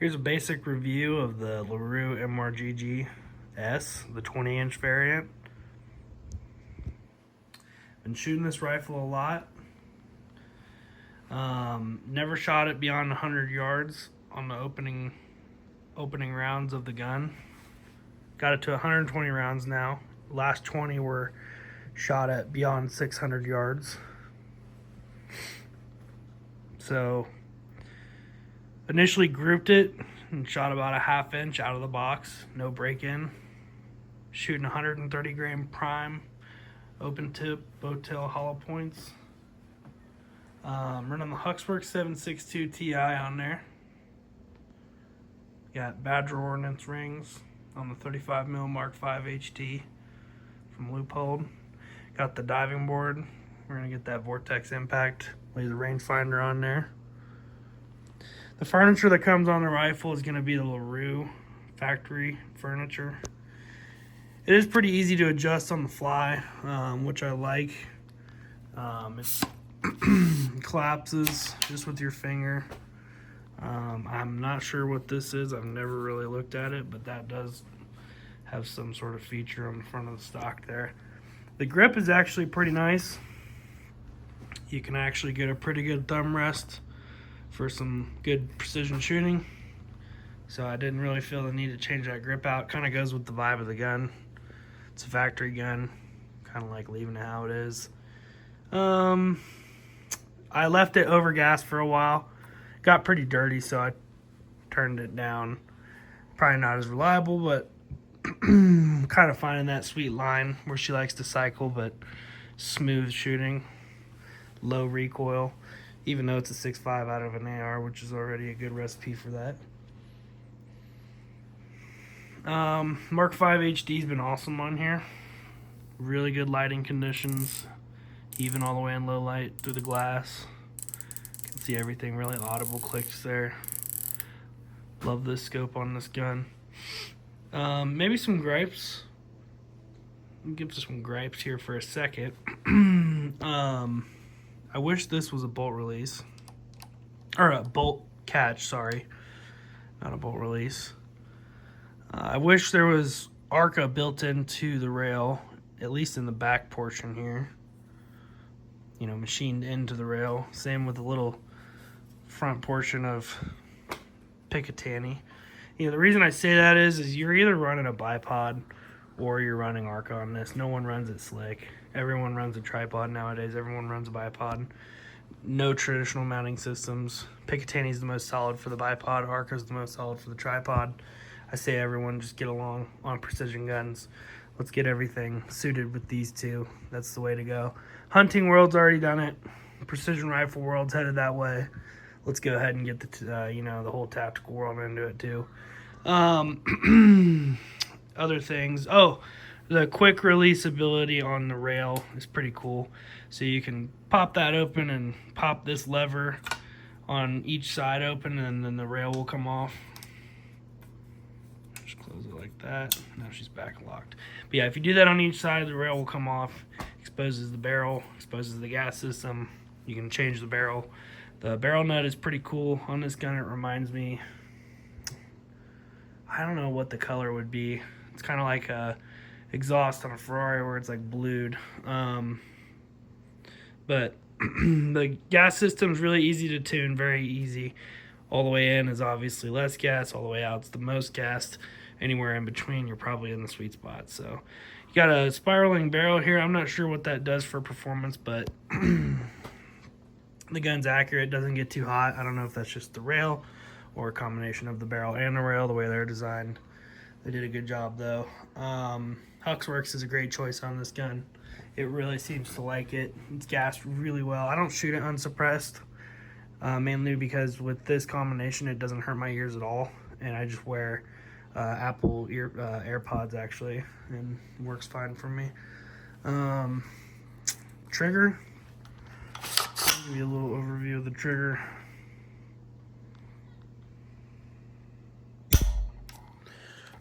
Here's a basic review of the Larue MRGG-S, the 20-inch variant. Been shooting this rifle a lot. Never shot it beyond 100 yards on the opening rounds of the gun. Got it to 120 rounds now. Last 20 were shot at beyond 600 yards. So initially grouped it and shot about a ½ inch out of the box, no break-in. Shooting 130 grain prime, open tip, bow tail hollow points. Running the HUXWRX 762 Ti on there. Got Badger Ordnance rings on the 35mm Mark V HT from Leupold. Got the diving board. We're gonna get that Vortex Impact laser rangefinder on there. The furniture that comes on the rifle is gonna be the Larue factory furniture. It is pretty easy to adjust on the fly, which I like. It collapses just with your finger. I'm not sure what this is. I've never really looked at it, but that does have some sort of feature on the front of the stock there. The grip is actually pretty nice. You can actually get a pretty good thumb rest for some good precision shooting. So I didn't really feel the need to change that grip out. Kind of goes with the vibe of the gun. It's a factory gun. Kind of like leaving it how it is. I left it over gas for a while. Got pretty dirty, so I turned it down. Probably not as reliable, but kind of finding that sweet line where she likes to cycle, but smooth shooting, low recoil, even though it's a 6.5 out of an AR, which is already a good recipe for that. Mark V HD's been awesome on here. Really good lighting conditions, even all the way in low light through the glass. Can see everything, really audible clicks there. Love this scope on this gun. Maybe some gripes. I'll give some gripes here for a second. I wish this was a bolt release. Or a bolt catch, sorry. Not a bolt release. I wish there was ARCA built into the rail, at least in the back portion here. You know, machined into the rail. Same with the little front portion of Picatinny. You know, the reason I say that is you're either running a bipod or you're running ARCA on this. No one runs it slick. Everyone runs a tripod nowadays. Everyone runs a bipod. No traditional mounting systems. Picatinny's the most solid for the bipod. ARCA's the most solid for the tripod. I say everyone just get along on precision guns. Let's get everything suited with these two. That's the way to go. Hunting world's already done it. Precision rifle world's headed that way. Let's go ahead and get the the whole tactical world into it too. Other things. Oh, the quick release ability on the rail is pretty cool. So you can pop that open and pop this lever on each side open, and then the rail will come off. Just close it like that. Now she's back locked. But yeah, if you do that on each side, the rail will come off. Exposes the barrel, exposes the gas system. You can change the barrel. The barrel nut is pretty cool on this gun. It reminds me, I don't know what the color would be. It's kind of like a exhaust on a Ferrari where it's like blued. But the gas system's really easy to tune, very easy. All the way in is obviously less gas, all the way out it's the most gas. Anywhere in between, you're probably in the sweet spot. So you got a spiraling barrel here. I'm not sure what that does for performance, but the gun's accurate, doesn't get too hot. I don't know if that's just the rail or a combination of the barrel and the rail, the way they're designed. They did a good job though. HUXWRX is a great choice on this gun. It really seems to like it. It's gassed really well. I don't shoot it unsuppressed, mainly because with this combination it doesn't hurt my ears at all, and I just wear Apple AirPods actually, and it works fine for me. Trigger. Give you a little overview of the trigger.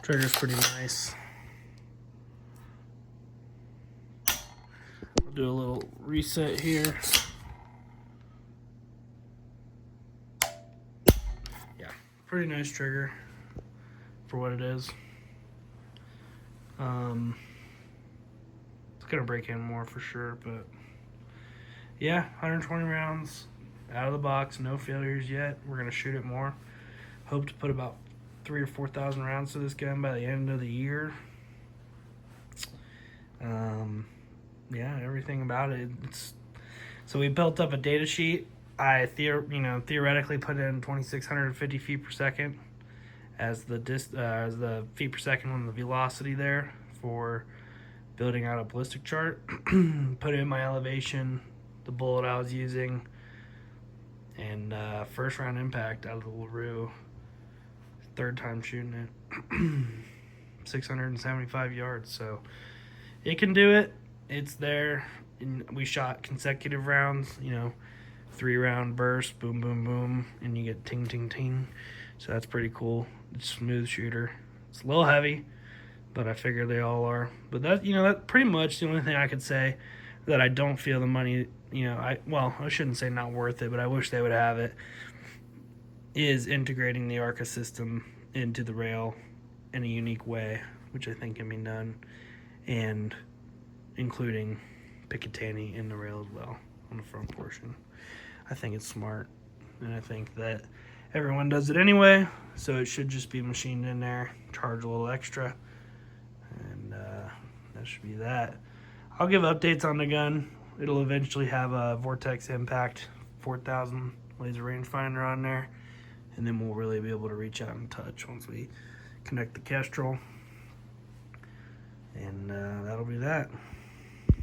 Trigger's pretty nice. I'll do a little reset here. Yeah, Pretty nice trigger for what it is. It's gonna break in more for sure, but yeah, 120 rounds out of the box, no failures yet. We're gonna shoot it more. Hope to put about 3,000 or 4,000 rounds to this gun by the end of the year. Yeah, everything about it. So we built up a data sheet. I theoretically put in 2,650 feet per second as the feet per second on the velocity there for building out a ballistic chart. Put in my elevation, the bullet I was using, and first round impact out of the Larue. Third time shooting it. 675 yards, so it can do it. It's there. And we shot consecutive rounds, 3-round burst, boom, boom, boom, and you get ting, ting, ting. So that's pretty cool. It's a smooth shooter. It's a little heavy, but I figure they all are. But that's pretty much the only thing I could say that I don't feel the money, I shouldn't say not worth it, but I wish they would have it, is integrating the ARCA system into the rail in a unique way, which I think can be done, and including Picatinny in the rail as well on the front portion. I think it's smart, and I think that everyone does it anyway, so it should just be machined in there, charge a little extra, and that should be that. I'll give updates on the gun. It'll eventually have a Vortex Impact 4000 laser rangefinder on there, and then we'll really be able to reach out and touch once we connect the Kestrel, and that'll be that.